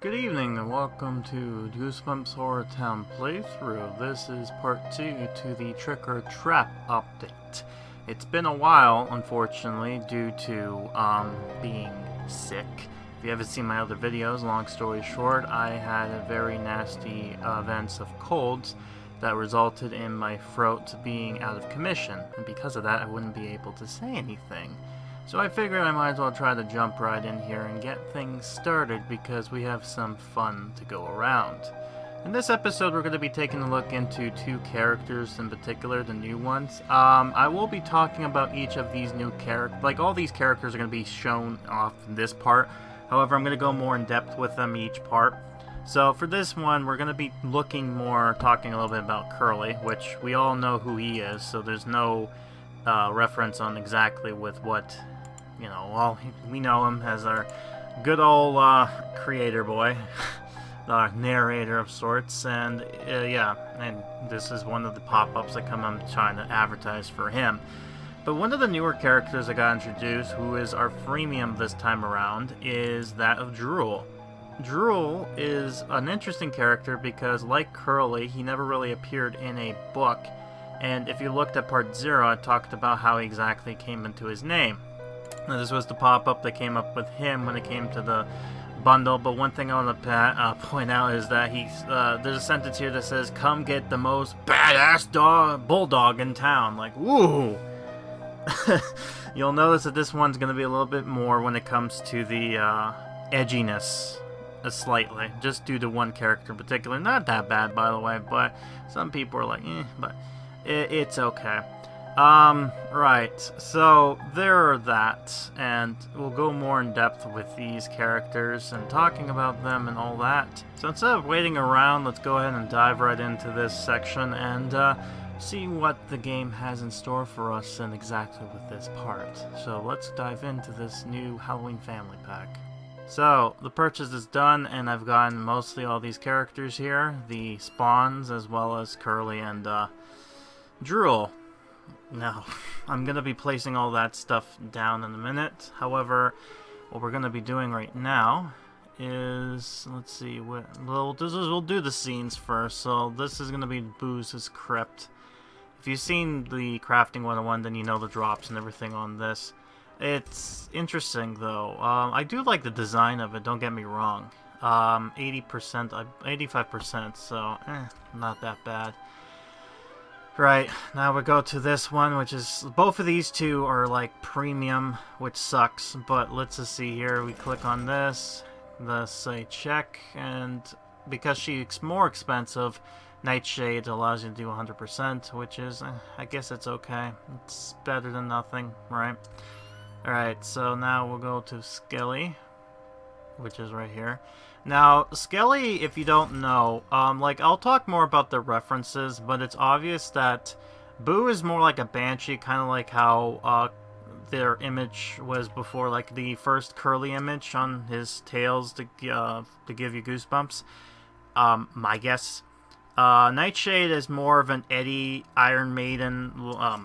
Good evening and welcome to Goosebumps HorrorTown playthrough. This is part 2 to the Trick or Trap update. It's been a while, unfortunately, due to being sick. If you haven't seen my other videos, long story short, I had a very nasty events of colds that resulted in my throat being out of commission, and because of that I wouldn't be able to say anything. So I figured I might as well try to jump right in here and get things started because we have some fun to go around. In this episode we're going to be taking a look into two characters in particular, the new ones. I will be talking about each of these new characters, like all these characters are going to be shown off in this part. However, I'm going to go more in depth with them each part. So for this one we're going to be talking a little bit about Curly, which we all know who he is, so there's no reference on exactly with what, you know, well, we know him as our good old creator boy, the narrator of sorts, and yeah, and this is one of the pop-ups that come on trying to advertise for him. But one of the newer characters that got introduced, who is our freemium this time around, is that of Drool. Drool is an interesting character because, like Curly, he never really appeared in a book, and if you looked at part 0, I talked about how he exactly came into his name. Now, this was the pop-up that came up with him when it came to the bundle, but one thing I want to point out is that there's a sentence here that says, "Come get the most badass bulldog in town." Like, woo! You'll notice that this one's going to be a little bit more when it comes to the edginess, slightly, just due to one character in particular. Not that bad, by the way, but some people are like, but it's okay. Right, so there are that, and we'll go more in depth with these characters and talking about them and all that. So instead of waiting around, let's go ahead and dive right into this section and see what the game has in store for us and exactly with this part. So let's dive into this new Halloween Family Pack. So, the purchase is done, and I've gotten mostly all these characters here, the spawns, as well as Curly and Drool. Now, I'm going to be placing all that stuff down in a minute. However, what we're going to be doing right now is, let's see, we'll do the scenes first. So this is going to be Boo's crypt. If you've seen the Crafting 101, then you know the drops and everything on this. It's interesting, though. I do like the design of it, don't get me wrong. 80%, 85%, so, not that bad. Right, now we go to this one, which is, both of these two are like premium, which sucks, but let's just see here. We click on this, let's say check, and because she's more expensive, Nightshade allows you to do 100%, which is, I guess it's okay. It's better than nothing, right? Alright, so now we'll go to Skelly, which is right here. Now, Skelly, if you don't know, like, I'll talk more about the references, but it's obvious that Boo is more like a banshee, kind of like how their image was before, like the first Curly image on his tails to give you goosebumps. My guess. Nightshade is more of an Eddie Iron Maiden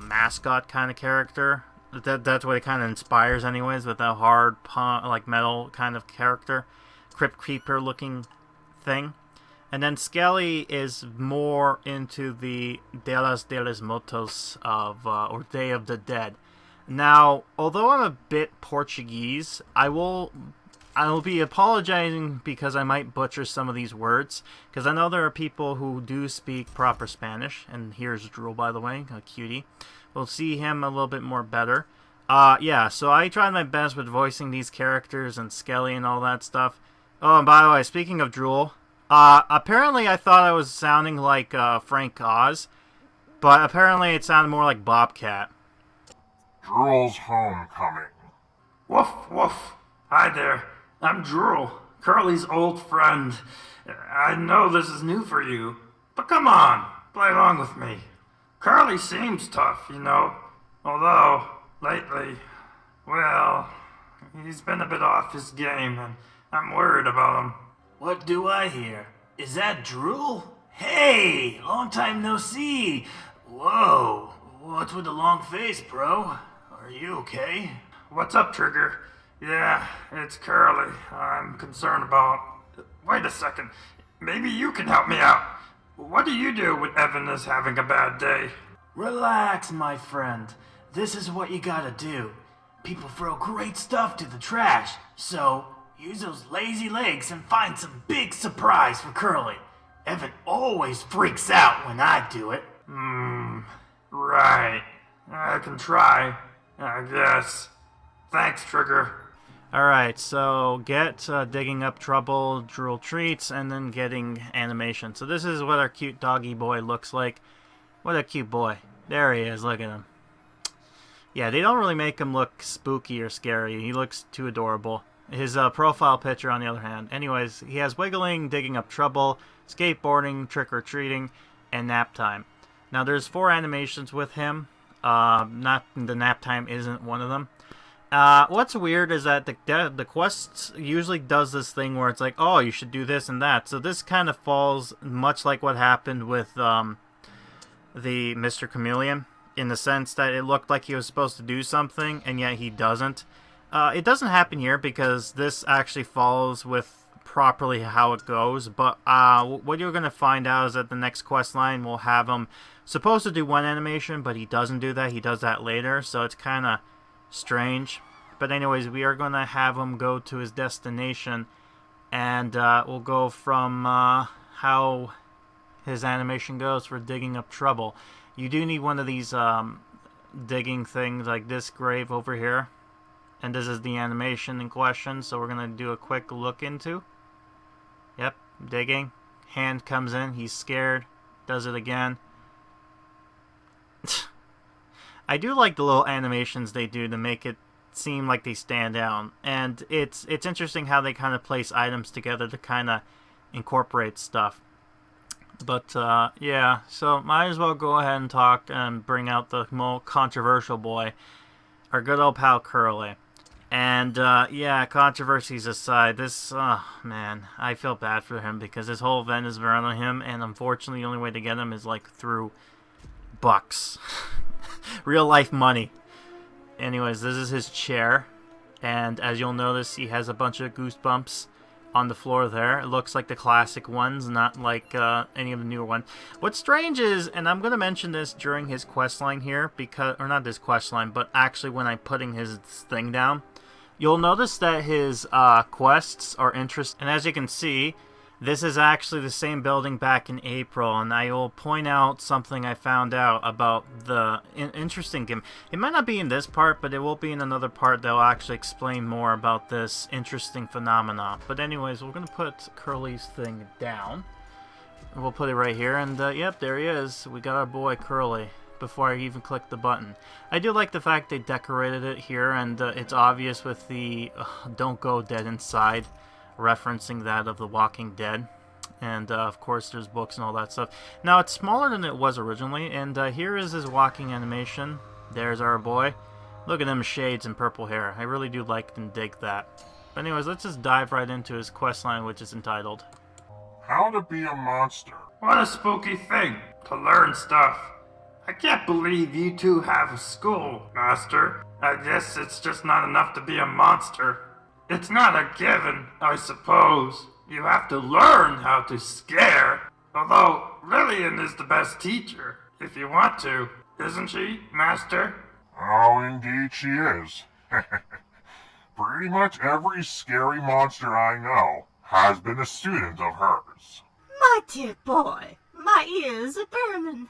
mascot kind of character. That's what it kind of inspires anyways, with that hard, like metal kind of character. Crypt Keeper looking thing. And then Skelly is more into the De los Muertos of, or Day of the Dead. Now, although I'm a bit Portuguese, I will be apologizing because I might butcher some of these words, because I know there are people who do speak proper Spanish, and here's Drool, by the way, a cutie. We'll see him a little bit more better. Yeah, so I tried my best with voicing these characters and Skelly and all that stuff. Oh, and by the way, speaking of Drool, apparently I thought I was sounding like Frank Oz, but apparently it sounded more like Bobcat. Drool's homecoming. Woof, woof. Hi there. I'm Drool, Curly's old friend. I know this is new for you, but come on, play along with me. Curly seems tough, you know, although, lately, well, he's been a bit off his game, and I'm worried about him. What do I hear? Is that Drool? Hey, long time no see. Whoa, what's with the long face, bro? Are you okay? What's up, Trigger? Yeah, it's Curly. I'm concerned about Wait a second. Maybe you can help me out. What do you do when Evan is having a bad day? Relax, my friend. This is what you gotta do. People throw great stuff to the trash, so use those lazy legs and find some big surprise for Curly. Evan always freaks out when I do it. Right. I can try, I guess. Thanks, Trigger. Alright, so get digging up trouble, Drool treats, and then getting animation. So this is what our cute doggy boy looks like. What a cute boy. There he is, look at him. Yeah, they don't really make him look spooky or scary. He looks too adorable. His profile picture, on the other hand. Anyways, he has wiggling, digging up trouble, skateboarding, trick-or-treating, and nap time. Now, there's 4 animations with him. Not the nap time isn't one of them. What's weird is that the quest usually does this thing where it's like, oh, you should do this and that. So this kind of falls much like what happened with the Mr. Chameleon, in the sense that it looked like he was supposed to do something, and yet he doesn't. It doesn't happen here because this actually follows with properly how it goes, but what you're going to find out is that the next quest line will have him supposed to do one animation, but he doesn't do that. He does that later, so it's kind of strange. But anyways, we are going to have him go to his destination, and we'll go from how his animation goes for digging up trouble. You do need one of these digging things like this grave over here. And this is the animation in question, so we're going to do a quick look into. Yep, digging. Hand comes in, he's scared. Does it again. I do like the little animations they do to make it seem like they stand out. And it's interesting how they kind of place items together to kind of incorporate stuff. But, yeah, so might as well go ahead and talk and bring out the more controversial boy, our good old pal Curly. And, yeah, controversies aside, this, man, I feel bad for him because this whole event is around him, and unfortunately the only way to get him is, like, through bucks. Real life money. Anyways, this is his chair, and as you'll notice, he has a bunch of goosebumps on the floor there. It looks like the classic ones, not like any of the newer ones. What's strange is, and I'm going to mention this during his questline here, because, or not this questline, but actually when I'm putting his thing down, you'll notice that his quests are interesting. And as you can see, this is actually the same building back in April, and I will point out something I found out about the interesting game. It might not be in this part, but it will be in another part that will actually explain more about this interesting phenomenon. But anyways, we're going to put Curly's thing down. We'll put it right here, and yep, there he is. We got our boy Curly before I even click the button. I do like the fact they decorated it here, and it's obvious with the don't go dead inside, referencing that of The Walking Dead. And of course there's books and all that stuff. Now it's smaller than it was originally, and here is his walking animation. There's our boy. Look at them shades and purple hair. I really do like and dig that. But anyways, let's just dive right into his questline, which is entitled How to Be a Monster. What a spooky thing to learn stuff. I can't believe you two have a school, Master. I guess it's just not enough to be a monster. It's not a given, I suppose. You have to learn how to scare. Although, Lillian is the best teacher, if you want to. Isn't she, Master? Oh, indeed she is. Pretty much every scary monster I know has been a student of hers. My dear boy, my ears are burning.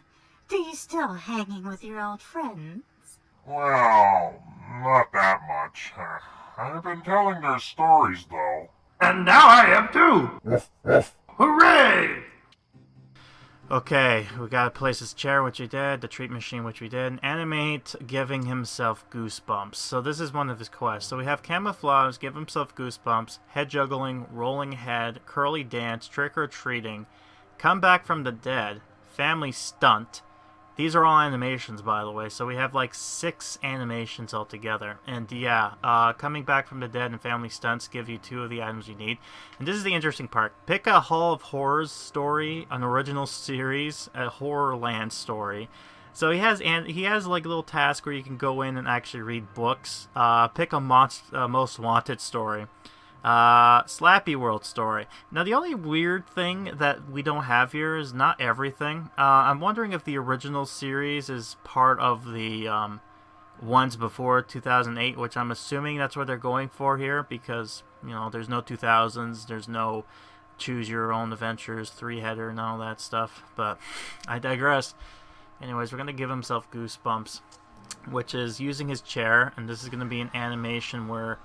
Do you still hanging with your old friends? Well, not that much. I've been telling their stories, though. And now I am too! Woof, woof. Hooray! Okay, we gotta place his chair, which we did, the treat machine, which we did, and animate giving himself goosebumps. So this is one of his quests. So we have camouflage, give himself goosebumps, head juggling, rolling head, curly dance, trick-or-treating, come back from the dead, family stunt. These are all animations, by the way, so we have like 6 animations altogether. And yeah, coming back from the dead and family stunts give you 2 of the items you need. And this is the interesting part. Pick a Hall of Horrors story, an original series, a Horrorland story. So he has like a little task where you can go in and actually read books. Pick a Most Wanted story. Slappy World story. Now, the only weird thing that we don't have here is not everything. I'm wondering if the original series is part of the ones before 2008, which I'm assuming that's what they're going for here, because, you know, there's no 2000s, there's no Choose Your Own Adventures, three-header, and all that stuff, but I digress. Anyways, we're going to give himself Goosebumps, which is using his chair, and this is going to be an animation where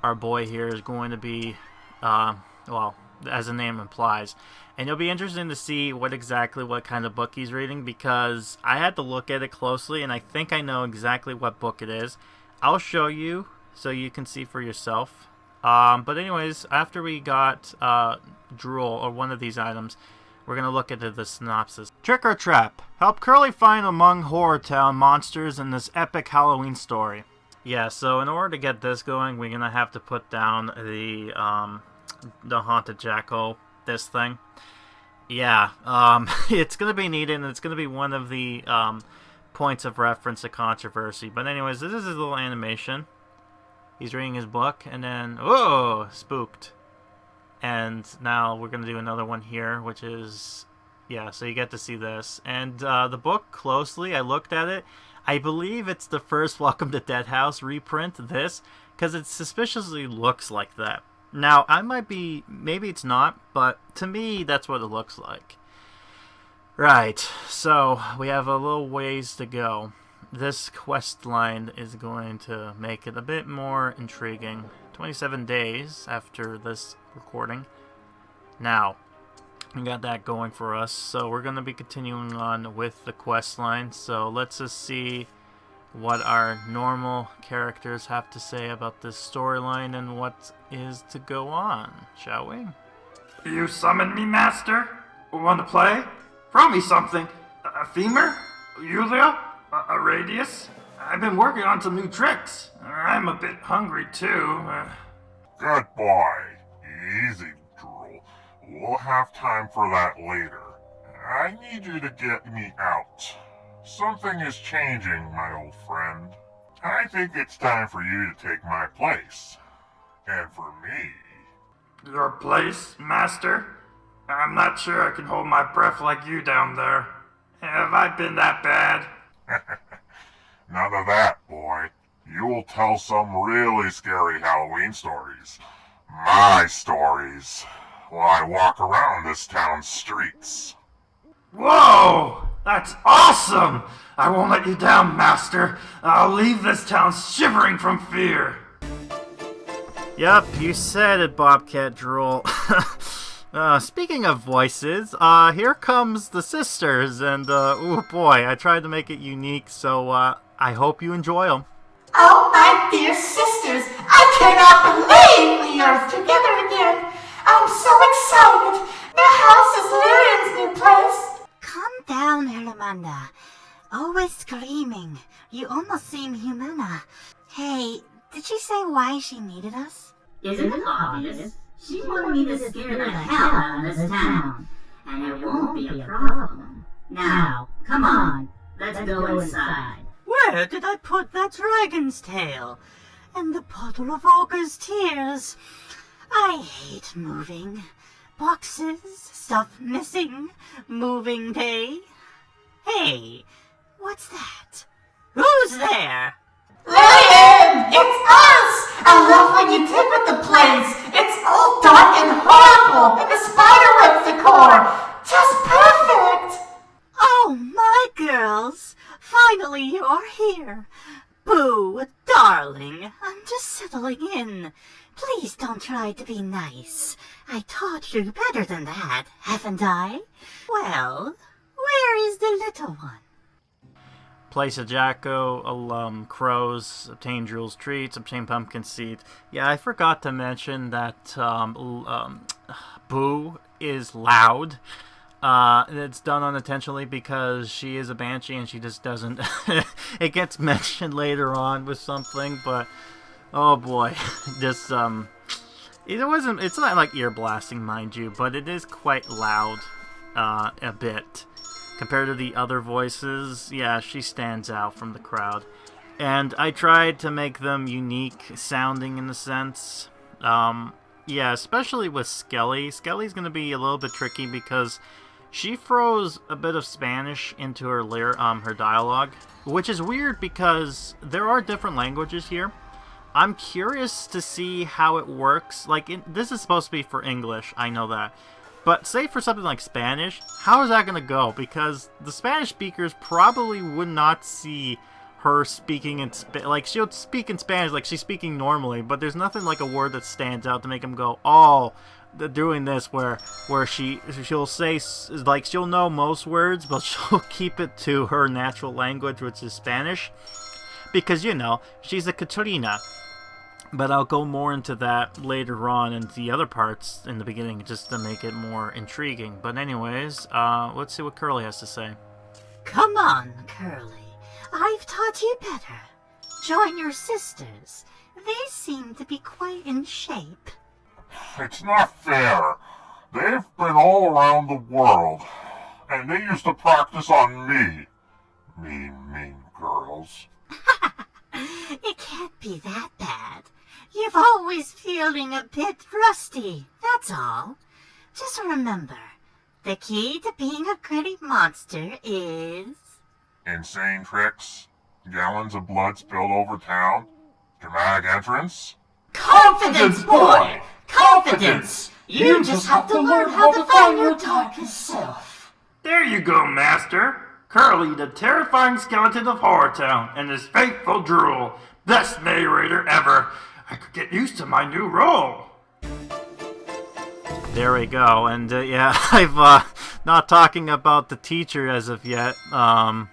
our boy here is going to be, well, as the name implies. And it'll be interesting to see what kind of book he's reading, because I had to look at it closely, and I think I know exactly what book it is. I'll show you so you can see for yourself. But anyways, after we got Drool, or one of these items, we're going to look at the synopsis. Trick or Trap. Help Curly find among HorrorTown monsters in this epic Halloween story. Yeah, so in order to get this going, we're going to have to put down the Haunted Jackal, this thing. Yeah, it's going to be needed, and it's going to be one of the points of reference to controversy. But anyways, this is his little animation. He's reading his book, and then, whoa, spooked. And now we're going to do another one here, which is, yeah, so you get to see this. And the book, closely, I looked at it. I believe it's the first Welcome to Dead House reprint, this, because it suspiciously looks like that. Now, I might be, maybe it's not, but to me, that's what it looks like. Right, so we have a little ways to go. This quest line is going to make it a bit more intriguing. 27 days after this recording. Now, we got that going for us, so we're going to be continuing on with the quest line. So let's just see what our normal characters have to say about this storyline and what is to go on, shall we? You summoned me, Master? Want to play? Throw me something. A femur? Yulia? A radius? I've been working on some new tricks. I'm a bit hungry, too. Good boy. Easy, Drool. We'll have time for that later. I need you to get me out. Something is changing, my old friend. I think it's time for you to take my place. And for me... Your place, Master? I'm not sure I can hold my breath like you down there. Have I been that bad? None of that, boy. You'll tell some really scary Halloween stories. My stories. While I walk around this town's streets. Whoa! That's awesome! I won't let you down, Master. I'll leave this town shivering from fear. Yep, you said it, Bobcat Drool. Speaking of voices, here comes the sisters, and, oh boy, I tried to make it unique, so, I hope you enjoy them. Oh, my dear sisters, I cannot believe we are together again. I'm so excited. Your house is Lillian's new place. Calm down, Hermanda. Always screaming. You almost seem humana. Hey, did she say why she needed us? Isn't it obvious? She wanted me to scare the hell out of this town. And it won't be a problem. Now, come on, let's go inside. Where did I put that dragon's tail? And the puddle of Ogre's tears? I hate moving. Boxes, stuff missing, moving day. Hey, what's that? Who's there? Lillian! It's us! I love what you did with the place. It's all dark and horrible, and the spiderweb decor. Just perfect! Oh, my girls. Finally you're here. Boo, darling. I'm just settling in. Please don't try to be nice. I taught you better than that, haven't I? Well, where is the little one? Place a Jacko, crows, obtain Drool's treats, obtain pumpkin seed. Yeah, I forgot to mention that Boo is loud. It's done unintentionally because she is a banshee and she just doesn't... It gets mentioned later on with something, but... Oh boy, this, it's not like ear blasting, mind you, but it is quite loud, a bit. Compared to the other voices, yeah, she stands out from the crowd. And I tried to make them unique sounding in a sense. Yeah, Yeah, especially with Skelly. Skelly's going to be a little bit tricky because she throws a bit of Spanish into her dialogue, which is weird because there are different languages here. I'm curious to see how it works. Like, this is supposed to be for English, I know that. But say for something like Spanish, how is that going to go? Because the Spanish speakers probably would not see her speaking in like, she'll speak in Spanish like she's speaking normally, but there's nothing like a word that stands out to make them go, oh, they're doing this, where she'll say, like, she'll know most words, but she'll keep it to her natural language, which is Spanish, because, you know, she's a Catrina. But I'll go more into that later on in the other parts in the beginning, just to make it more intriguing. But anyways, let's see what Curly has to say. Come on, Curly. I've taught you better. Join your sisters. They seem to be quite in shape. It's not fair. They've been all around the world, and they used to practice on me. Mean girls. It can't be that bad. You're always feeling a bit rusty, that's all. Just remember, the key to being a great monster is... Insane tricks, gallons of blood spilled over town, dramatic entrance. Confidence, boy! Confidence! You just have to learn how to find your darkest self. There you go, Master. Curly, the terrifying skeleton of HorrorTown, and his faithful Drool. Best narrator ever. I could get used to my new role. There we go, and yeah, I've not talking about the teacher as of yet. Brother,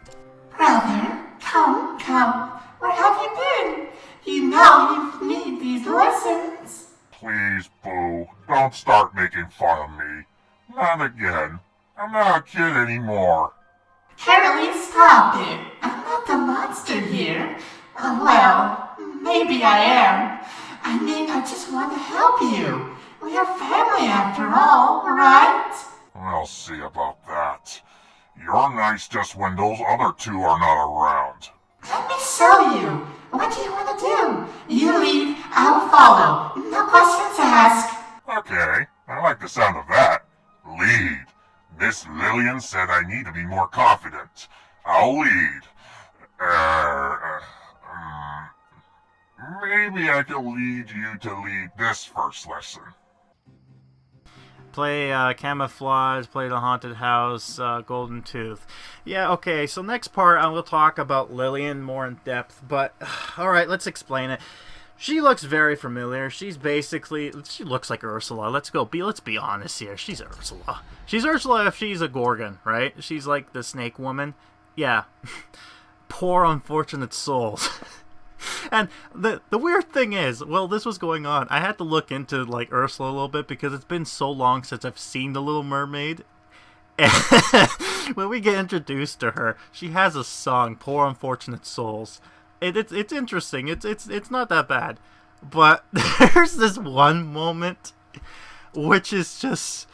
come. Where have you been? You know you need these lessons. Please, Boo, don't start making fun of me. Not again. I'm not a kid anymore. Curly, stop it. I'm not the monster here. Well, maybe I am. I mean, I just want to help you. We are family after all, right? We'll see about that. You're nice just when those other two are not around. Let me show you. What do you want to do? You lead, I'll follow. No questions asked. Okay, I like the sound of that. Lead. Miss Lillian said I need to be more confident. I'll lead. Maybe I can lead you to lead this first lesson. Play Camouflage, play the Haunted House, Golden Tooth. Yeah, okay, so next part I will talk about Lillian more in depth, but alright, let's explain it. She looks very familiar. She looks like Ursula. Let's be honest here. She's Ursula. She's Ursula if she's a Gorgon, right? She's like the snake woman. Yeah. Poor unfortunate souls. And the weird thing is, while this was going on, I had to look into like Ursula a little bit because it's been so long since I've seen The Little Mermaid. And when we get introduced to her, she has a song, "Poor Unfortunate Souls." It's interesting. It's not that bad, but there's this one moment which is just,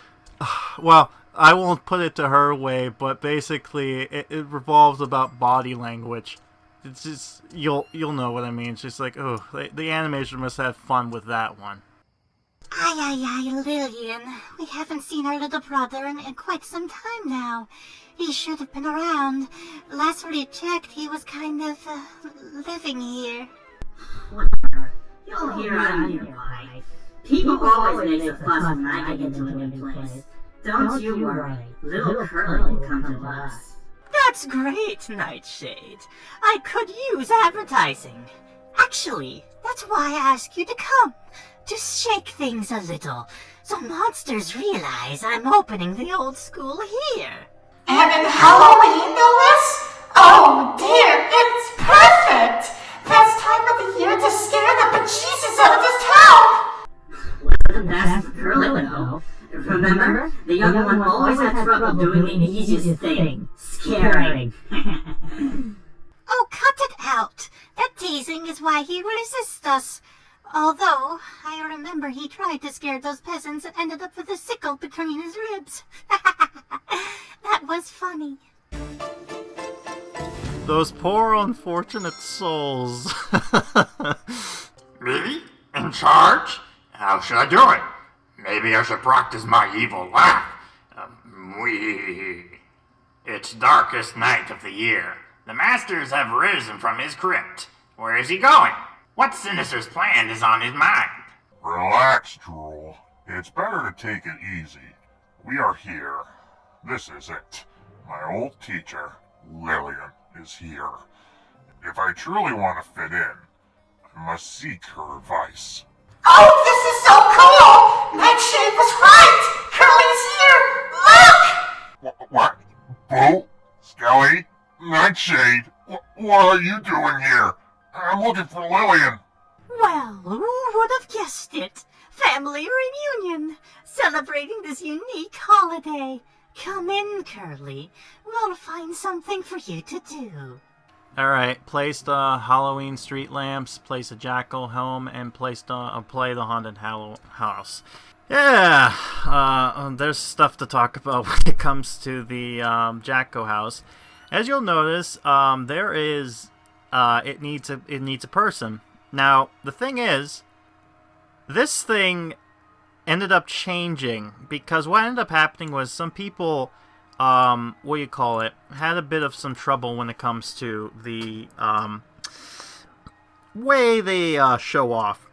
well, I won't put it to her way, but basically it revolves about body language. It's just, you'll know what I mean. It's just like, oh, the animation must have fun with that one. Ay, Lillian. We haven't seen our little brother in quite some time now. He should have been around. Last we checked, he was kind of, living here. Whatever. You'll hear I'm nearby. People always make a fuss when I get to a new place. Don't you worry. Little Curly will come to us. That's great, Nightshade. I could use advertising. Actually, that's why I asked you to come. To shake things a little, so monsters realize I'm opening the old school here. And in Halloween, no less? Oh dear, it's perfect! Best time of the year to scare the bejesus out of this town! Wasn't that Curly though? Remember? The young one always had trouble doing the easiest thing. Scaring. Oh, cut it out. That teasing is why he resists us. Although, I remember he tried to scare those peasants and ended up with a sickle between his ribs. That was funny. Those poor unfortunate souls. Me? In charge? How should I do it? Maybe I should practice my evil laugh. It's darkest night of the year. The masters have risen from his crypt. Where is he going? What sinister's plan is on his mind? Relax, Drool. It's better to take it easy. We are here. This is it. My old teacher, Lillian, is here. If I truly want to fit in, I must seek her advice. Oh, this is so cool! Nightshade was right! Curly's here! Look! What? Boo? Skelly? Nightshade? What are you doing here? I'm looking for Lillian. Well, who would have guessed it? Family reunion, celebrating this unique holiday. Come in, Curly. We'll find something for you to do. Alright, place the Halloween street lamps, place a jackal home, and play the haunted house. Yeah, there's stuff to talk about when it comes to the Jacko house. As you'll notice, it needs a person. Now, the thing is, this thing ended up changing, because what ended up happening was some people, had a bit of some trouble when it comes to the way they show off.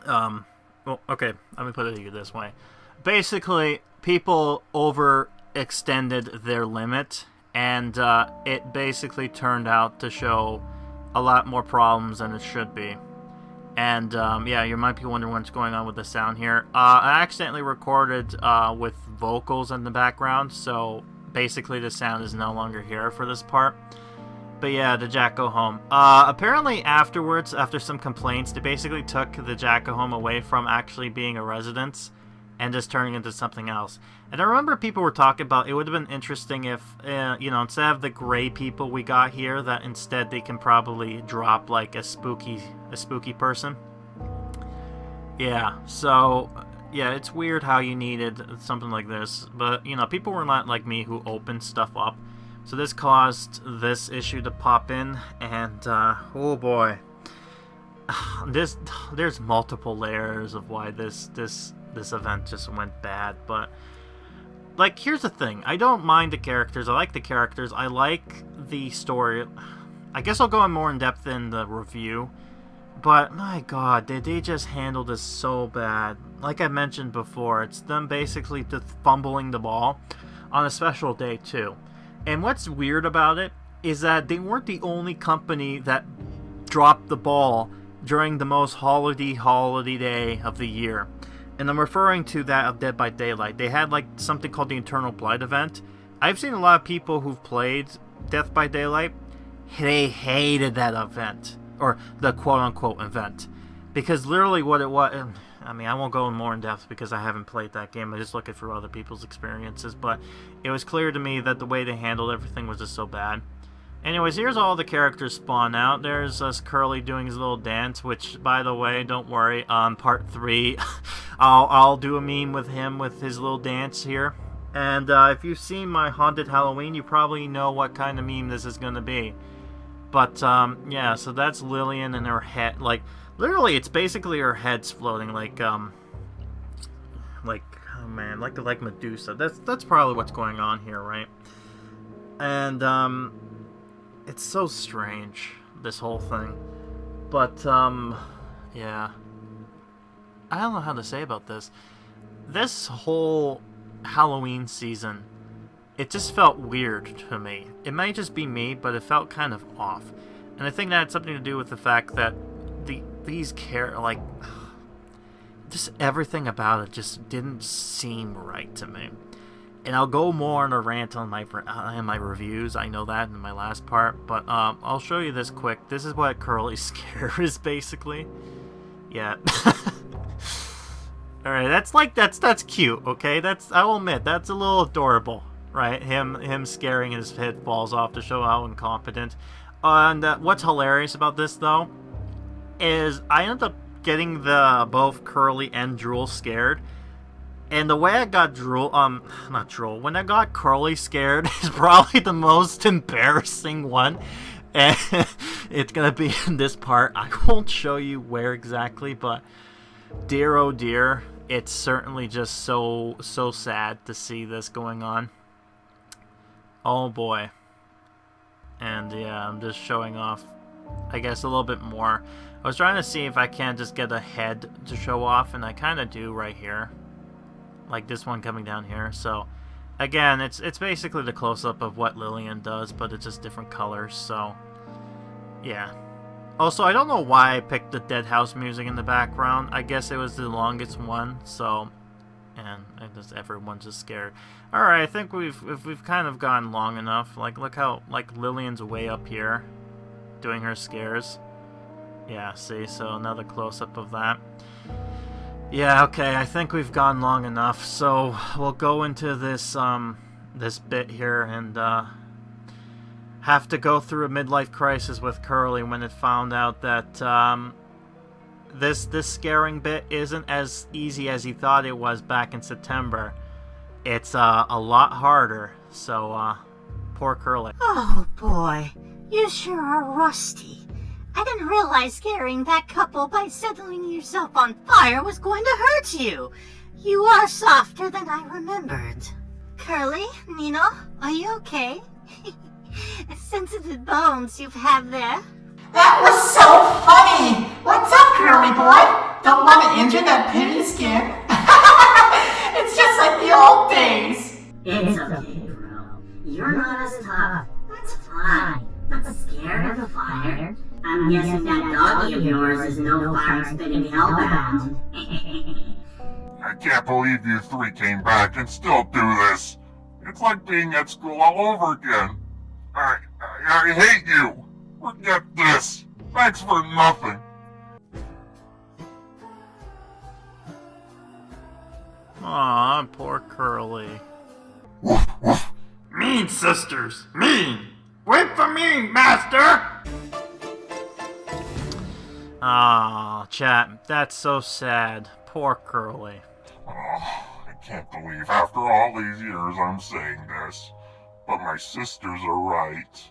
Well, okay, let me put it to you this way. Basically, people overextended their limit, and it basically turned out to show a lot more problems than it should be. And, yeah, you might be wondering what's going on with the sound here. I accidentally recorded with vocals in the background, so basically the sound is no longer here for this part. But yeah, the Jacko home. Apparently afterwards, after some complaints, they basically took the Jacko home away from actually being a residence and just turning into something else. And I remember people were talking about it would have been interesting if, instead of the gray people we got here, that instead they can probably drop like a spooky person. Yeah, so yeah, it's weird how you needed something like this, but people were not like me who opened stuff up. So this caused this issue to pop in, and oh boy, there's multiple layers of why this event just went bad. But like, here's the thing: I don't mind the characters. I like the characters. I like the story. I guess I'll go in more in depth in the review. But my God, did they just handle this so bad? Like I mentioned before, it's them basically just fumbling the ball on a special day too. And what's weird about it is that they weren't the only company that dropped the ball during the most holiday day of the year. And I'm referring to that of Dead by Daylight. They had like something called the Eternal Blight event. I've seen a lot of people who've played Death by Daylight. They hated that event, or the quote-unquote event, because literally what it was. I mean, I won't go in more in depth because I haven't played that game. I just looking for other people's experiences, but it was clear to me that the way they handled everything was just so bad. Anyways, here's all the characters spawn out. There's us Curly doing his little dance, which, by the way, don't worry, on part 3, I'll do a meme with him with his little dance here. And if you've seen my Haunted Halloween, you probably know what kind of meme this is going to be. But, yeah, so that's Lillian and her head, like, literally, it's basically her head's floating, like, oh man, like Medusa. That's probably what's going on here, right? And, it's so strange, this whole thing. But, yeah. I don't know how to say about this. This whole Halloween season, it just felt weird to me. It might just be me, but it felt kind of off. And I think that had something to do with the fact that just everything about it just didn't seem right to me. And I'll go more on a rant on my reviews. I know that in my last part, but I'll show you this quick. This is what Curly's scare is basically. Yeah. All right, that's cute. Okay, I will admit that's a little adorable, right? Him scaring his head falls off to show how incompetent. And what's hilarious about this though is I ended up getting both Curly and Drool scared. And the way I got when I got Curly scared is probably the most embarrassing one. And it's gonna be in this part. I won't show you where exactly, but dear oh dear, it's certainly just so sad to see this going on. Oh boy. And yeah, I'm just showing off, I guess, a little bit more. I was trying to see if I can't just get a head to show off, and I kind of do right here. Like this one coming down here. So, again, it's basically the close-up of what Lillian does, but it's just different colors, so yeah. Also, I don't know why I picked the Dead House music in the background. I guess it was the longest one, so... And everyone's just scared. Alright, I think we've kind of gone long enough. Like, look how, like, Lillian's way up here, doing her scares. Yeah, see, so another close-up of that. Yeah, okay, I think we've gone long enough, so we'll go into this, this bit here, and, have to go through a midlife crisis with Curly when it found out that, this scaring bit isn't as easy as he thought it was back in September. It's, a lot harder, so, poor Curly. Oh boy, you sure are rusty. I didn't realize scaring that couple by settling yourself on fire was going to hurt you. You are softer than I remembered. Curly, Nino, are you okay? Sensitive bones you have there. That was so funny! What's up, Curly boy? Don't want to injure that pretty skin? It's just like the old days. It's okay, bro. You're not as tough. That's fine. But scared of fire? I'm guessing that doggy of yours is no fire-spitting hellbound. I can't believe you three came back and still do this. It's like being at school all over again. I hate you. Forget this. Thanks for nothing. Aw, poor Curly. Woof, woof. Mean sisters, mean! Wait for me, master! Aw, chat, that's so sad. Poor Curly. Oh, I can't believe after all these years I'm saying this. But my sisters are right.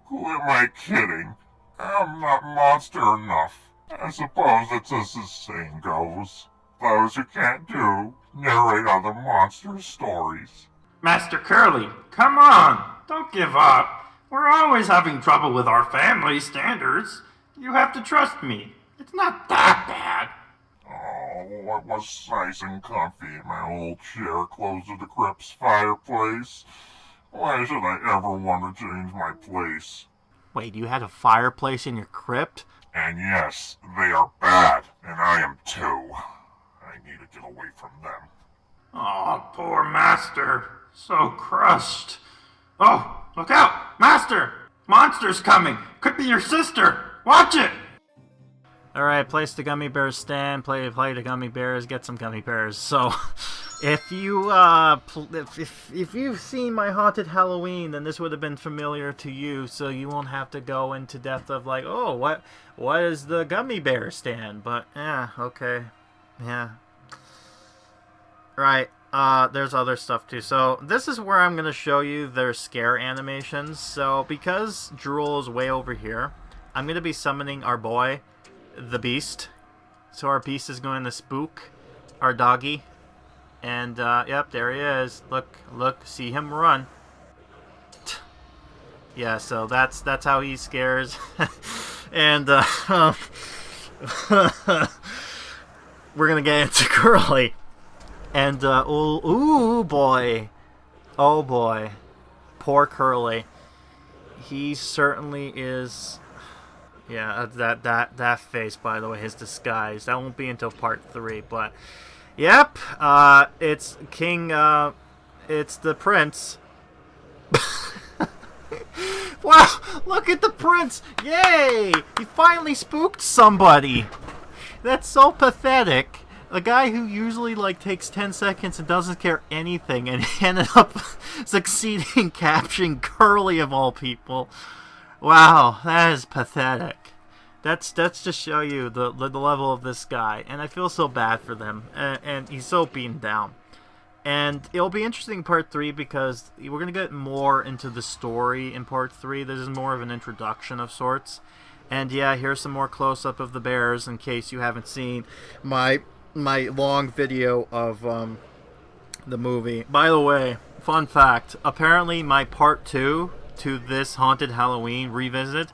Who am I kidding? I'm not monster enough. I suppose it's as the saying goes. Those who can't do, narrate other monster stories. Master Curly, come on! Don't give up. We're always having trouble with our family standards. You have to trust me. It's not that bad. Oh, it was nice and comfy in my old chair close to the crypt's fireplace. Why should I ever want to change my place? Wait, you had a fireplace in your crypt? And yes, they are bad, and I am too. I need to get away from them. Oh, poor master. So crushed. Oh, look out! Master! Monster's coming! Could be your sister! Watch it! Alright, place the gummy bears stand, play the gummy bears, get some gummy bears. So, if you, if you've seen my Haunted Halloween, then this would have been familiar to you, so you won't have to go into depth of like, oh, what is the gummy bear stand? But, yeah, okay. Yeah. Right, there's other stuff too. So, this is where I'm going to show you their scare animations. So, because Drool is way over here, I'm going to be summoning our boy, the Beast. So our Beast is going to spook our doggy. And, yep, there he is. Look, see him run. Yeah, so that's how he scares. And, we're gonna get into Curly. And, ooh, boy. Oh, boy. Poor Curly. He certainly is... Yeah, that face, by the way, his disguise. That won't be until part 3, but... Yep, it's King, it's the Prince. Wow, look at the Prince! Yay! He finally spooked somebody! That's so pathetic. A guy who usually, like, takes 10 seconds and doesn't care anything, and he ended up succeeding capturing Curly of all people. Wow, that is pathetic. That's to show you the level of this guy, and I feel so bad for them, and he's so beaten down. And it'll be interesting in part 3 because we're gonna get more into the story in part 3. This is more of an introduction of sorts, And yeah, here's some more close-up of the bears in case you haven't seen my long video of the movie. By the way, fun fact, apparently my part 2 to this Haunted Halloween revisit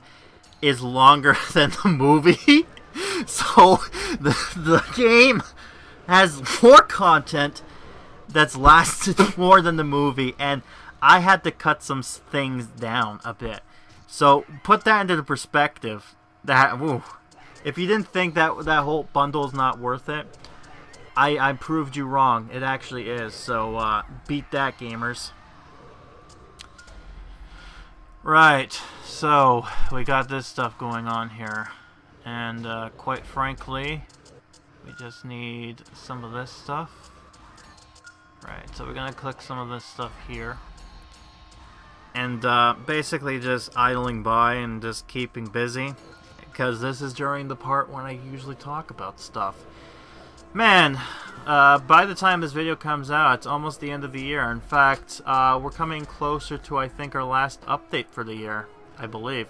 is longer than the movie. So the game has more content that's lasted more than the movie, and I had to cut some things down a bit. So put that into the perspective. That if you didn't think that whole bundle is not worth it, I proved you wrong. It actually is. So beat that, gamers. Right. So we got this stuff going on here, and quite frankly, we just need some of this stuff. Right. So we're gonna click some of this stuff here. And basically just idling by and just keeping busy, because this is during the part when I usually talk about stuff. Man, by the time this video comes out, it's almost the end of the year. In fact, we're coming closer to, I think, our last update for the year, I believe.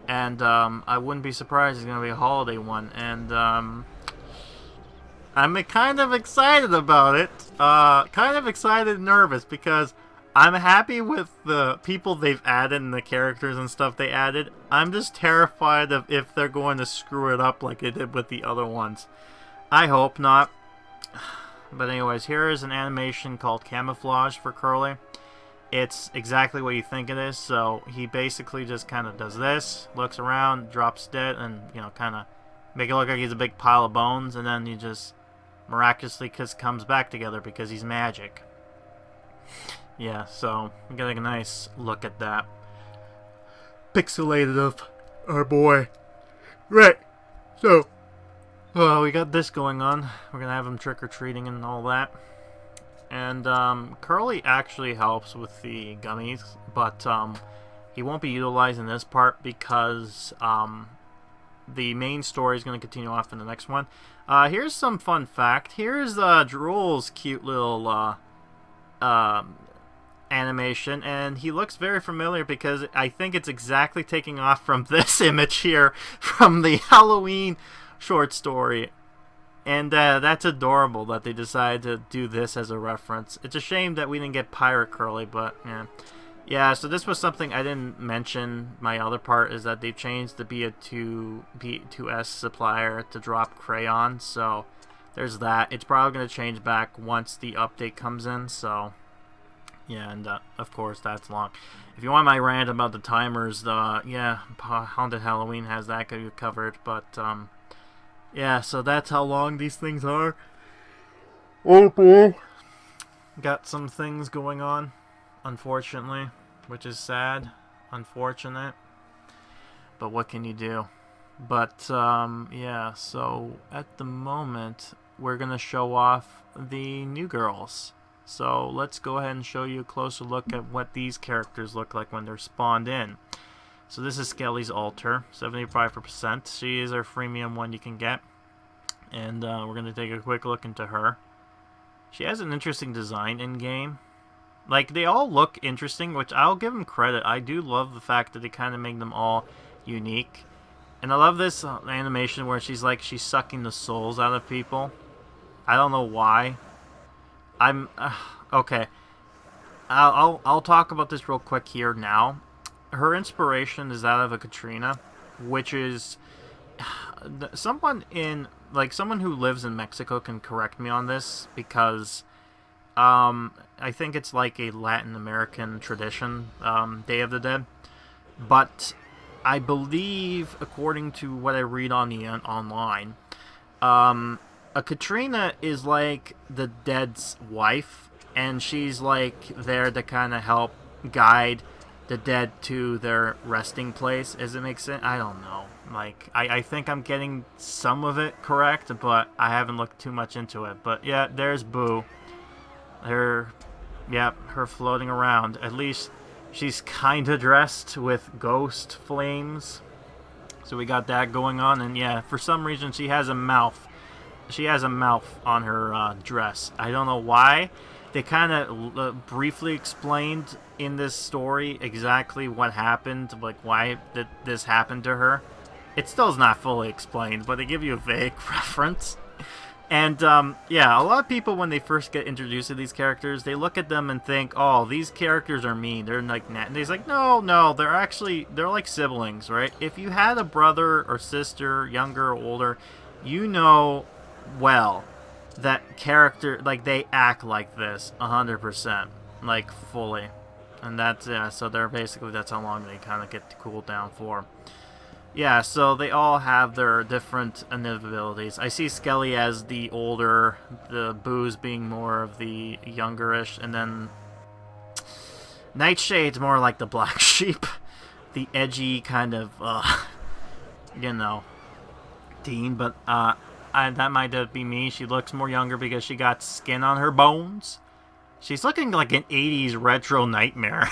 And I wouldn't be surprised it's going to be a holiday one. And I'm kind of excited about it. Kind of excited and nervous, because I'm happy with the people they've added and the characters and stuff they added. I'm just terrified of if they're going to screw it up like they did with the other ones. I hope not. But anyways, here is an animation called Camouflage for Curly. It's exactly what you think it is. So he basically just kind of does this, looks around, drops dead, and, you know, kind of make it look like he's a big pile of bones, and then he just miraculously comes back together because he's magic. Yeah, so we get a nice look at that. Pixelated of our boy. Right. So, we got this going on. We're gonna have him trick-or-treating and all that. And Curly actually helps with the gummies, but he won't be utilized in this part because the main story is going to continue off in the next one. Here's some fun fact. Here's Drool's cute little animation, and he looks very familiar because I think it's exactly taking off from this image here from the Halloween short story. And that's adorable that they decided to do this as a reference. It's a shame that we didn't get Pirate Curly, but yeah. Yeah, so this was something I didn't mention. My other part is that they changed the Pt.2 supplier to drop crayon, so there's that. It's probably going to change back once the update comes in, so yeah, and of course that's long. If you want my rant about the timers, yeah, Haunted Halloween has that covered, but yeah, so that's how long these things are. Oh boy. Got some things going on, unfortunately, which is sad, unfortunate, but what can you do? But yeah, so at the moment we're gonna show off the new girls. So let's go ahead and show you a closer look at what these characters look like when they're spawned in. So this is Skelly's altar, 75%. She is our freemium one you can get. And we're going to take a quick look into her. She has an interesting design in-game. Like, they all look interesting, which I'll give them credit. I do love the fact that they kind of make them all unique. And I love this animation where she's sucking the souls out of people. I don't know why. I'm okay. I'll talk about this real quick here now. Her inspiration is that of a Katrina, which is someone who lives in Mexico can correct me on this, because I think it's like a Latin American tradition, Day of the Dead. But I believe, according to what I read on the online, a Katrina is like the dead's wife, and she's like there to kind of help guide the dead to their resting place. Does it make sense? I don't know. Like, I think I'm getting some of it correct, but I haven't looked too much into it. But yeah, there's Boo. Her floating around. At least she's kind of dressed with ghost flames. So we got that going on, and yeah, for some reason she has a mouth. She has a mouth on her dress. I don't know why. They kind of briefly explained in this story exactly what happened, like why this happened to her. It still is not fully explained, but they give you a vague reference. And, yeah, a lot of people, when they first get introduced to these characters, they look at them and think, oh, these characters are mean. They're like, and he's like, no, they're like siblings, right? If you had a brother or sister, younger or older, you know well that character, like, they act like this 100%, like, fully. And that's, yeah, so they're basically, that's how long they kind of get to cool down for. Yeah, so they all have their different abilities. I see Skelly as the older, the Booze being more of the youngerish, and then Nightshade's more like the black sheep, the edgy kind of, you know, teen. But that might be me. She looks more younger because she got skin on her bones. She's looking like an 80s retro nightmare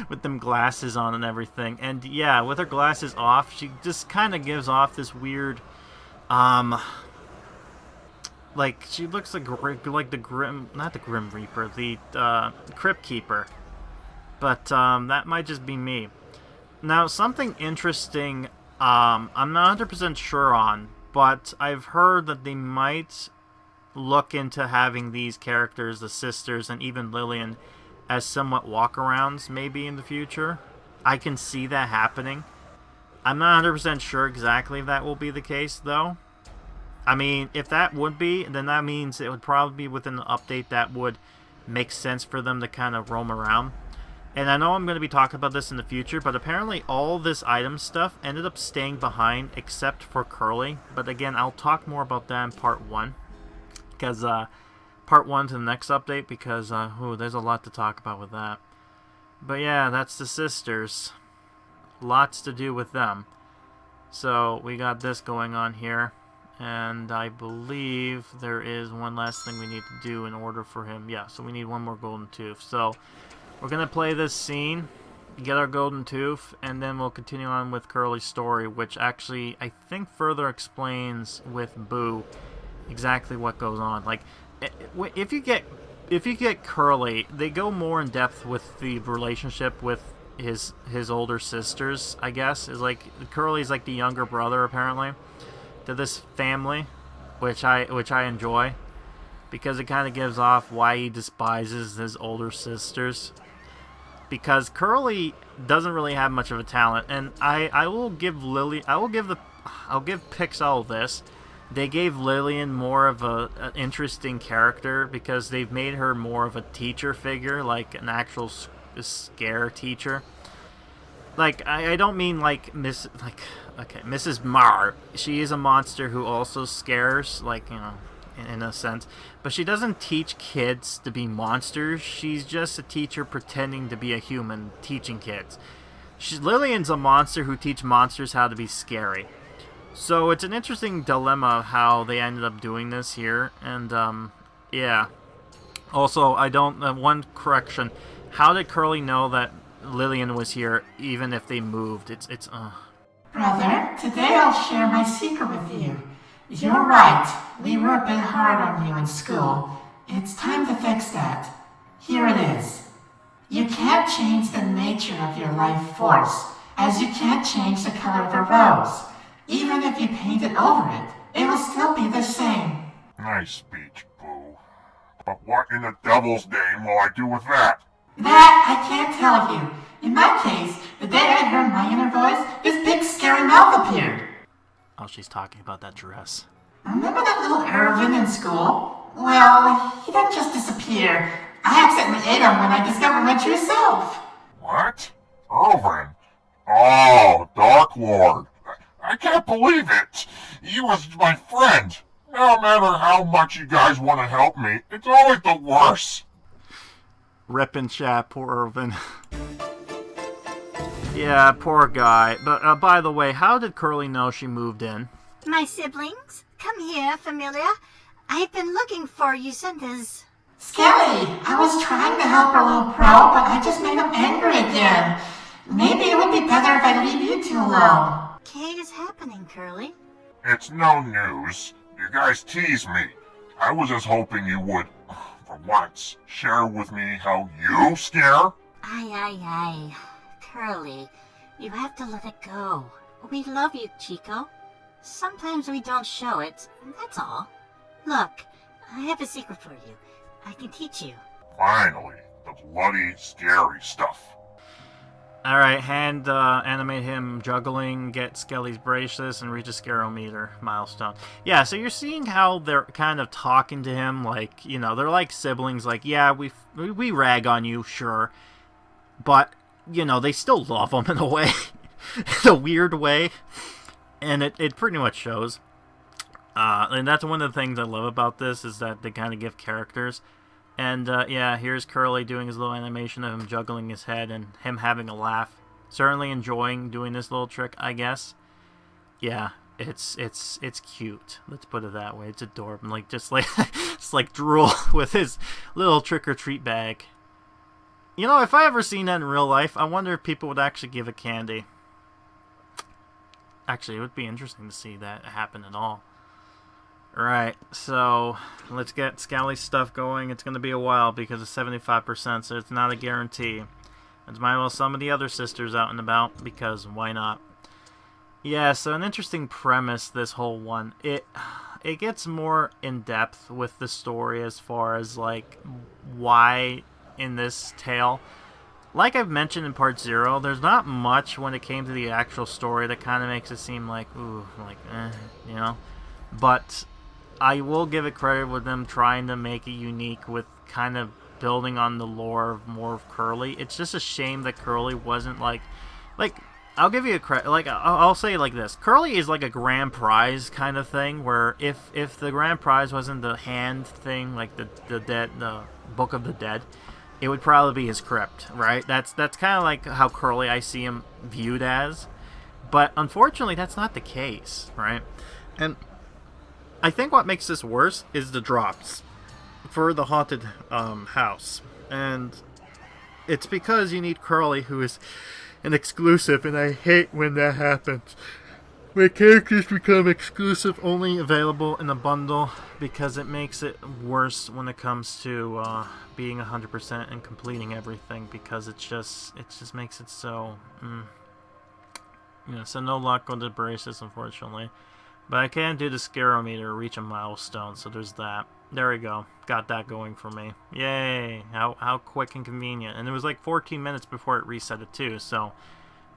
with them glasses on and everything. And yeah, with her glasses off, she just kind of gives off this weird, like, she looks like the not the Grim Reaper, the Crypt Keeper. But that might just be me. Now, something interesting, I'm not 100% sure on, but I've heard that they might look into having these characters, the sisters, and even Lillian, as somewhat walk-arounds maybe in the future. I can see that happening. I'm not 100% sure exactly if that will be the case, though. I mean, if that would be, then that means it would probably be within the update that would make sense for them to kind of roam around. And I know I'm going to be talking about this in the future, but apparently all this item stuff ended up staying behind except for Curly. But again, I'll talk more about that in part 1. Because part 1 to the next update, because there's a lot to talk about with that. But yeah, that's the sisters. Lots to do with them. So we got this going on here, and I believe there is one last thing we need to do in order for him. Yeah, so we need one more golden tooth. So we're gonna play this scene, get our golden tooth, and then we'll continue on with Curly's story, which actually I think further explains with Boo exactly what goes on. Like, if you get Curly, they go more in depth with the relationship with his older sisters. I guess is like Curly's like the younger brother apparently to this family, which I enjoy because it kind of gives off why he despises his older sisters. Because Curly doesn't really have much of a talent, and I'll give Pixowl this. They gave Lillian more of an interesting character because they've made her more of a teacher figure, like an actual scare teacher. Like, I don't mean like Mrs. Marr. She is a monster who also scares, like, you know, in a sense. But she doesn't teach kids to be monsters. She's just a teacher pretending to be a human teaching kids. Lillian's a monster who teaches monsters how to be scary. So it's an interesting dilemma how they ended up doing this here, and yeah. Also, one correction: how did Curly know that Lillian was here, even if they moved? Brother, today I'll share my secret with you. You're right. We were a bit hard on you in school. It's time to fix that. Here it is. You can't change the nature of your life force, as you can't change the color of a rose. Even if you paint it over it, it will still be the same. Nice speech, Boo. But what in the devil's name will I do with that? That I can't tell you. In my case, the day I heard my inner voice, this big scary mouth appeared. Oh, she's talking about that dress. Remember that little Irvin in school? Well, he didn't just disappear. I accidentally ate him when I discovered my true self. What? Irvin? Oh, Dark Lord. I can't believe it. He was my friend. No matter how much you guys want to help me, it's always the worst. Rip and chat, poor Irvin. Yeah, poor guy. But by the way, how did Curly know she moved in? My siblings, come here, familiar. I've been looking for you since. Skelly, I was trying to help our little pro, but I just made him angry again. Maybe it would be better if I leave you two alone. What is happening, Curly? It's no news. You guys tease me. I was just hoping you would, for once, share with me how you scare. Aye. Curly, you have to let it go. We love you, Chico. Sometimes we don't show it, that's all. Look, I have a secret for you. I can teach you. Finally, the bloody, scary stuff. Alright, animate him juggling, get Skelly's bracelets, and reach a Scarometer milestone. Yeah, so you're seeing how they're kind of talking to him, like, you know, they're like siblings, like, yeah, we rag on you, sure. But, you know, they still love him in a way. In a weird way. And it pretty much shows. And that's one of the things I love about this, is that they kind of give characters. And, yeah, here's Curly doing his little animation of him juggling his head and him having a laugh. Certainly enjoying doing this little trick, I guess. Yeah, it's cute. Let's put it that way. It's adorable. Like, just like, it's like Drool with his little trick-or-treat bag. You know, if I ever seen that in real life, I wonder if people would actually give it candy. Actually, it would be interesting to see that happen at all. Right, so let's get Scally's stuff going. It's going to be a while because it's 75%, so it's not a guarantee. Let's might as well some of the other sisters out and about, because why not? Yeah, so an interesting premise, this whole one. It gets more in-depth with the story as far as, like, why in this tale. Like I've mentioned in part 0, there's not much when it came to the actual story that kind of makes it seem like, ooh, like, you know? But I will give it credit with them trying to make it unique with kind of building on the lore of more of Curly. It's just a shame that Curly wasn't like I'll give you a credit. Like I'll say it like this: Curly is like a grand prize kind of thing. Where if the grand prize wasn't the hand thing, like the Book of the Dead, it would probably be his crypt, right? That's kind of like how Curly I see him viewed as. But unfortunately, that's not the case, right? And I think what makes this worse is the drops for the haunted house. And it's because you need Curly, who is an exclusive, and I hate when that happens. When characters become exclusive, only available in a bundle, because it makes it worse when it comes to being 100% and completing everything, because it just makes it so... so no luck with the braces, unfortunately. But I can do the Scarometer, reach a milestone, so there's that. There we go. Got that going for me. Yay! How quick and convenient. And it was like 14 minutes before it reset it too, so...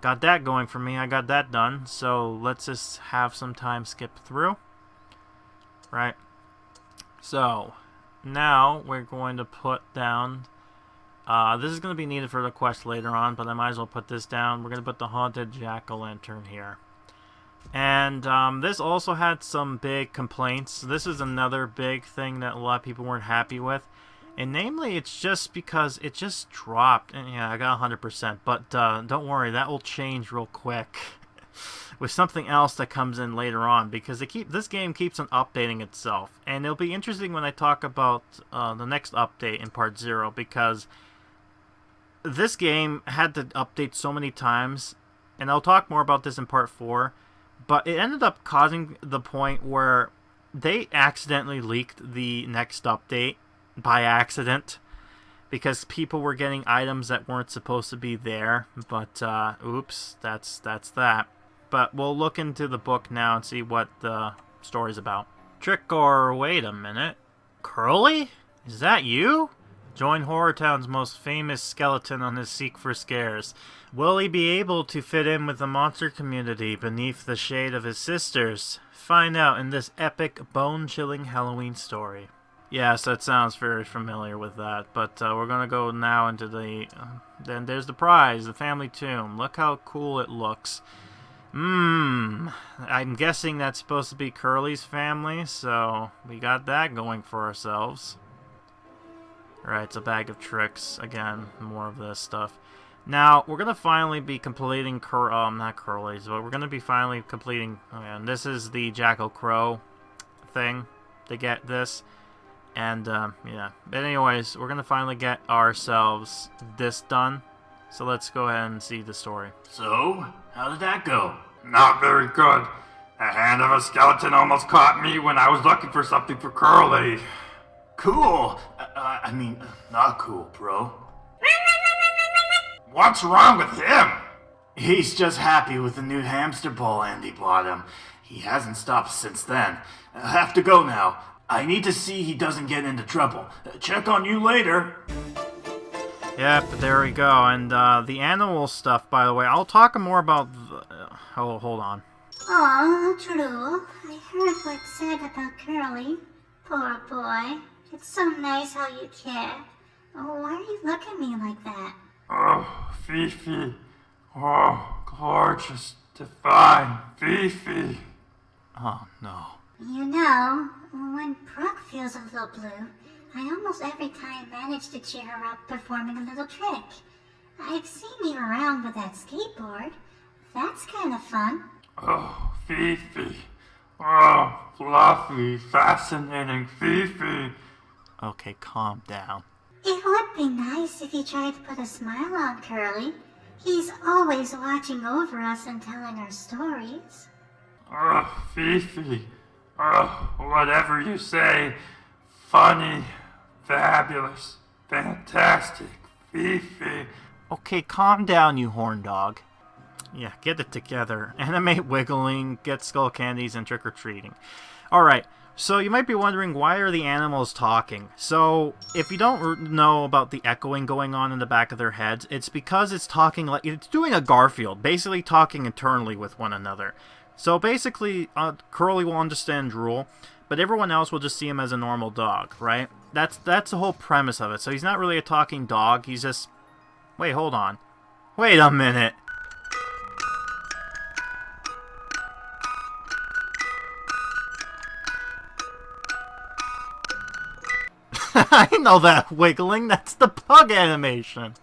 Got that going for me. I got that done. So let's just have some time skip through. Right. So now we're going to put down... this is going to be needed for the quest later on, but I might as well put this down. We're going to put the Haunted Jack-o'-lantern here. And this also had some big complaints. This is another big thing that a lot of people weren't happy with. And namely, it's just because it just dropped. And yeah, I got 100%. But don't worry, that will change real quick with something else that comes in later on. Because this game keeps on updating itself. And it'll be interesting when I talk about the next update in Part 0. Because this game had to update so many times. And I'll talk more about this in Part 4. But it ended up causing the point where they accidentally leaked the next update by accident, because people were getting items that weren't supposed to be there. But oops, that's that. But we'll look into the book now and see what the story's about. Trick or wait a minute, Curly? Is that you? Join HorrorTown's most famous skeleton on his seek for scares. Will he be able to fit in with the monster community beneath the shade of his sisters? Find out in this epic, bone-chilling Halloween story. Yes, that sounds very familiar with that, but we're going to go now into the... then there's the prize, the family tomb. Look how cool it looks. I'm guessing that's supposed to be Curly's family, so we got that going for ourselves. Alright, it's a bag of tricks. Again, more of this stuff. Now, we're going to finally be completing not Curly's, but we're going to be finally completing... and this is the Jackal Crow thing to get this. And, yeah. But anyways, we're going to finally get ourselves this done. So let's go ahead and see the story. So, how did that go? Not very good. A hand of a skeleton almost caught me when I was looking for something for Curly. Cool. I mean, not cool, bro. What's wrong with him? He's just happy with the new hamster ball Andy bought him. He hasn't stopped since then. I have to go now. I need to see he doesn't get into trouble. Check on you later. Yep, there we go. And the animal stuff, by the way, I'll talk more about... Oh, hold on. Aw, Drool, I heard what's said about Curly. Poor boy. It's so nice how you care. Oh, why are you looking at me like that? Oh, Fifi. Oh, gorgeous, divine Fifi. Oh, no. You know, when Brooke feels a little blue, I almost every time manage to cheer her up performing a little trick. I've seen you around with that skateboard. That's kind of fun. Oh, Fifi. Oh, fluffy, fascinating Fifi. Okay, calm down. It would be nice if you tried to put a smile on Curly. He's always watching over us and telling our stories. Oh, Fifi. Oh, whatever you say. Funny, fabulous, fantastic Fifi. Okay, calm down, you horn dog. Yeah, get it together. Animate wiggling, get skull candies, and trick-or-treating. Alright, so you might be wondering, why are the animals talking? So, if you don't know about the echoing going on in the back of their heads, it's because it's talking like... It's doing a Garfield, basically talking internally with one another. So basically, Curly will understand Drool, but everyone else will just see him as a normal dog, right? That's the whole premise of it. So he's not really a talking dog, he's just... Wait, hold on. Wait a minute. I know that wiggling. That's the pug animation.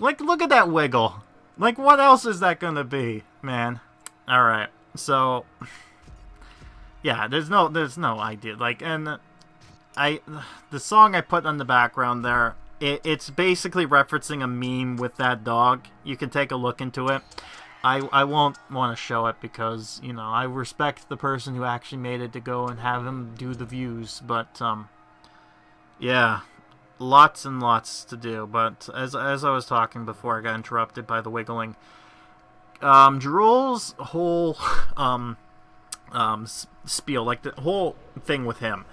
Like, look at that wiggle. Like, what else is that gonna be, man? Alright, so... Yeah, there's no idea. Like, and... The song I put on the background there, it's basically referencing a meme with that dog. You can take a look into it. I won't want to show it because, you know, I respect the person who actually made it to go and have him do the views, but, yeah, lots and lots to do, but as I was talking before I got interrupted by the wiggling, Drool's whole, spiel, like the whole thing with him,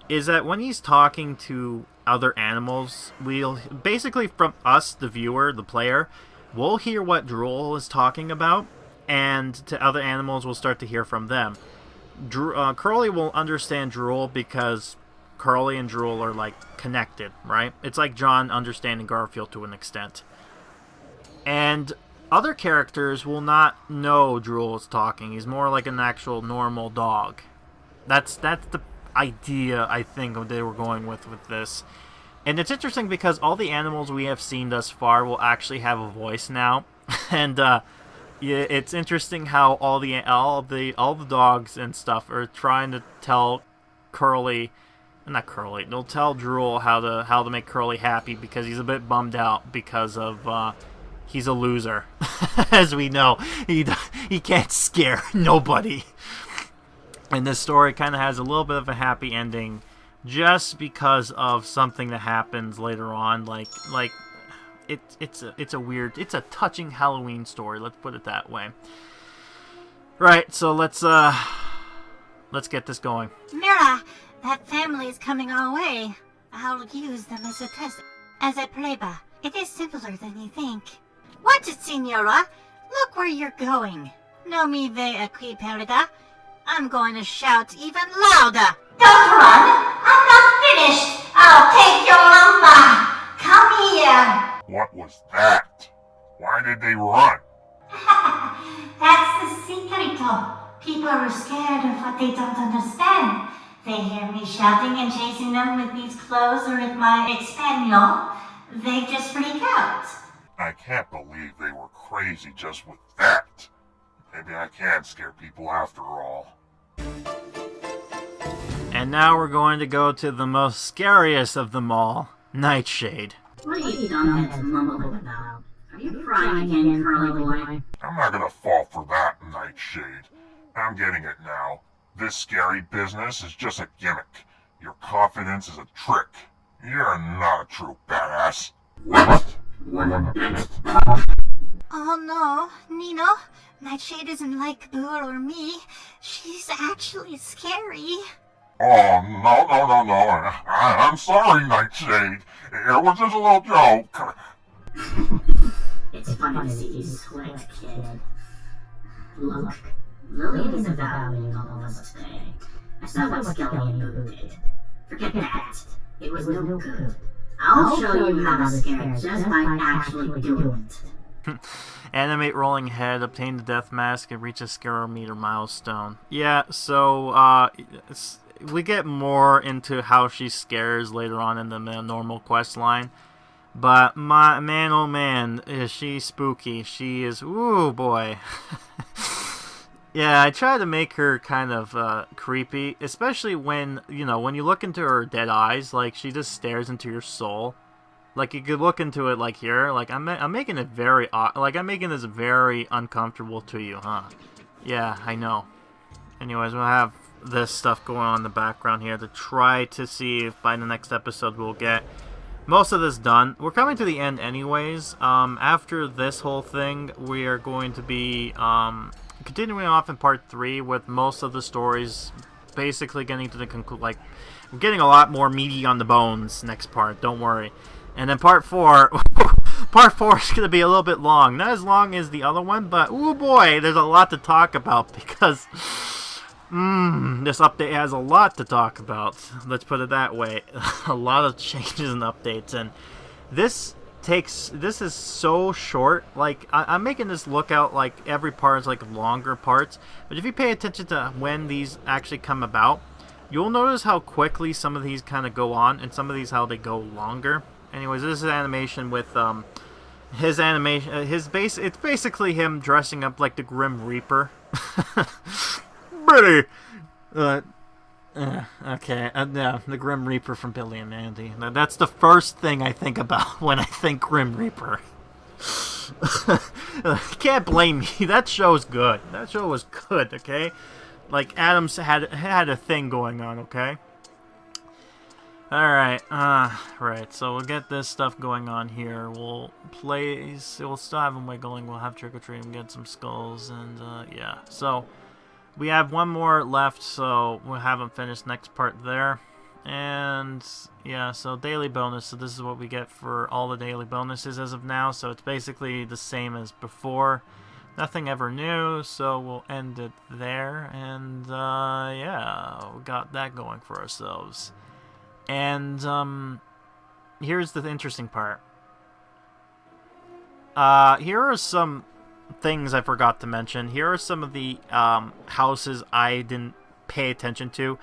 is that when he's talking to other animals, we'll, basically from us, the viewer, the player, we'll hear what Drool is talking about, and to other animals, we'll start to hear from them. Curly will understand Drool because Curly and Drool are, like, connected, right? It's like John understanding Garfield to an extent. And other characters will not know Drool is talking. He's more like an actual normal dog. That's the idea, I think, they were going with this. And it's interesting because all the animals we have seen thus far will actually have a voice now. And, yeah, it's interesting how all the dogs and stuff are trying to tell Curly... Not Curly. They'll tell Drool how to make Curly happy because he's a bit bummed out because of he's a loser, as we know. He can't scare nobody. And this story kind of has a little bit of a happy ending, just because of something that happens later on. Like it's a touching Halloween story. Let's put it that way. Right. So let's get this going. Mira, that family is coming our way. I'll use them as a test, as a prueba. It is simpler than you think. Watch it, Senora. Look where you're going. No me ve aquí perda. I'm going to shout even louder. Don't run! I'm not finished! I'll take your lumba! Come here! What was that? Why did they run? That's the secreto. People are scared of what they don't understand. They hear me shouting and chasing them with these clothes or with my Espanol. They just freak out. I can't believe they were crazy just with that. Maybe I can scare people after all. And now we're going to go to the most scariest of them all, Nightshade. What are you dumbheads mumbling about? Are you crying again, Curly boy? I'm not gonna fall for that, Nightshade. I'm getting it now. This scary business is just a gimmick. Your confidence is a trick. You're not a true badass. What? Oh no, Nino, Nightshade isn't like Boo or me. She's actually scary. Oh, no. I'm sorry, Nightshade. It was just a little joke. It's funny to see you sweat, kid. Look, Lillian is evaluating all of us today. I saw what Skelly and Boo did. Forget that. It was no good. I'll show you how to scare just by actually doing it. Animate rolling head, obtain the death mask, and reach a scarometer milestone. Yeah, so we get more into how she scares later on in the normal quest line. But man, oh man, is she spooky. She is, ooh boy. Yeah, I try to make her kind of creepy, especially when, when you look into her dead eyes, like, she just stares into your soul. Like, you could look into it, like, here. Like, I'm making it very, I'm making this very uncomfortable to you, huh? Yeah, I know. Anyways, we'll have this stuff going on in the background here to try to see if by the next episode we'll get most of this done. We're coming to the end anyways. After this whole thing, we are going to be, continuing off in part 3 with most of the stories basically getting to the we're getting a lot more meaty on the bones next part, don't worry. And then part 4, part 4 is going to be a little bit long. Not as long as the other one, but oh boy, there's a lot to talk about because this update has a lot to talk about. Let's put it that way. A lot of changes and updates, and this is so short. Like, I'm making this look out like every part is like longer parts, but if you pay attention to when these actually come about, you'll notice how quickly some of these kind of go on and some of these how they go longer. Anyways, this is animation with his animation, it's basically him dressing up like the Grim Reaper. Pretty okay, yeah, the Grim Reaper from Billy and Mandy. That's the first thing I think about when I think Grim Reaper. Can't blame me. That show's good. That show was good, okay? Like, Adams had a thing going on, okay? Alright, right, so we'll get this stuff going on here. We'll still have them wiggling. We'll have Trick or Treat and get some skulls, and, yeah. So, we have one more left, so we'll have them finish next part there. And, yeah, so daily bonus. So this is what we get for all the daily bonuses as of now. So it's basically the same as before. Nothing ever new, so we'll end it there. And, yeah, we got that going for ourselves. And, here's the interesting part. Here are some things I forgot to mention. Here are some of the houses I didn't pay attention to.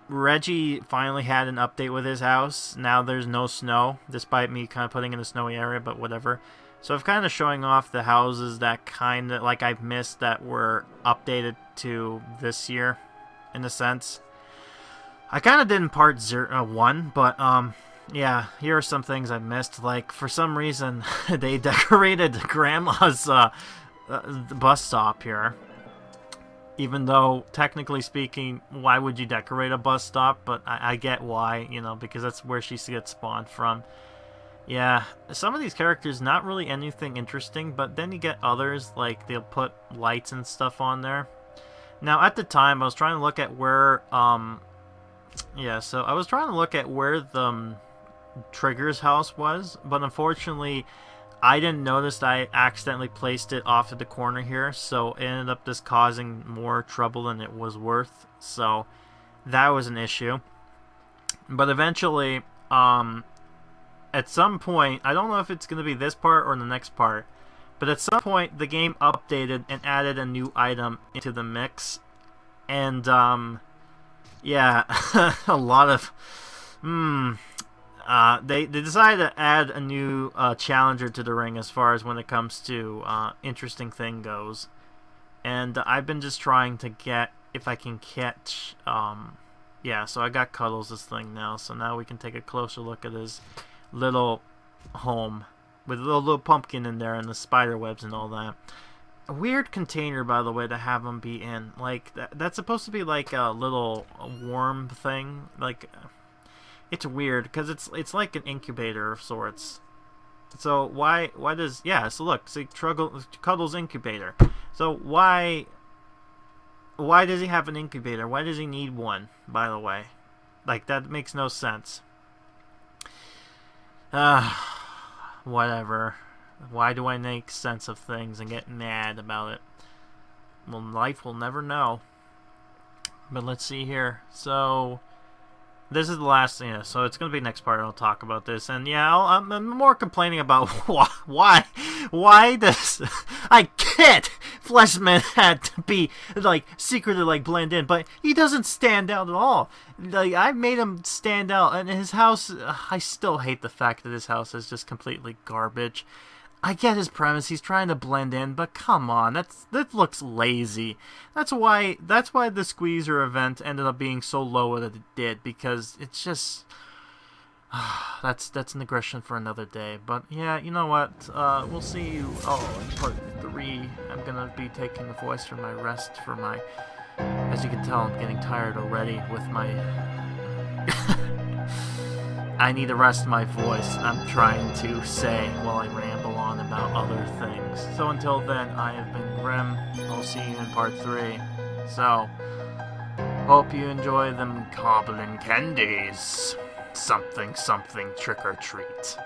Reggie finally had an update with his house. Now there's no snow, despite me kind of putting in a snowy area, but whatever. So I'm kind of showing off the houses that kind of, like, I've missed that were updated to this year, in a sense. I kind of did in part 1, but, yeah, here are some things I missed. Like, for some reason, they decorated Grandma's bus stop here. Even though, technically speaking, why would you decorate a bus stop? But I get why, because that's where she gets spawned from. Yeah, some of these characters, not really anything interesting, but then you get others, like, they'll put lights and stuff on there. Now, at the time, I was trying to look at where, yeah, so I was trying to look at where the Trigger's house was, but unfortunately I didn't notice that I accidentally placed it off to the corner here, so it ended up just causing more trouble than it was worth. So that was an issue. But eventually, at some point, I don't know if it's going to be this part or the next part, but at some point the game updated and added a new item into the mix. And yeah, a lot of they decided to add a new challenger to the ring as far as when it comes to interesting thing goes. And I've been just trying to get, if I can catch, yeah, so I got Cuddles this thing now, so now we can take a closer look at his little home with a little pumpkin in there and the spider webs and all that. A weird container, by the way, to have him be in. Like, that's supposed to be like a little warm thing, like... It's weird, because it's like an incubator of sorts. So why does, yeah, so look, see, Cuddle's incubator. So why does he have an incubator? Why does he need one, by the way? Like, that makes no sense. Whatever. Why do I make sense of things and get mad about it? Well, life will never know. But let's see here. So this is the last thing. Yeah, so it's going to be next part. I'll talk about this. And yeah, I'm more complaining about why does I get Fleshman had to be like secretly like blend in, but he doesn't stand out at all. Like, I made him stand out, and his house, I still hate the fact that his house is just completely garbage. I get his premise, he's trying to blend in, but come on, that looks lazy. That's why the Squeezer event ended up being so low that it did, because it's just that's an aggression for another day. But yeah, you know what? We'll see you in part 3. I'm gonna be taking the voice for my rest for my, as you can tell, I'm getting tired already with my I need to rest my voice, I'm trying to say while I ramble on about other things. So until then, I have been Grim. I'll see you in part 3. So, hope you enjoy them goblin candies. Something trick or treat.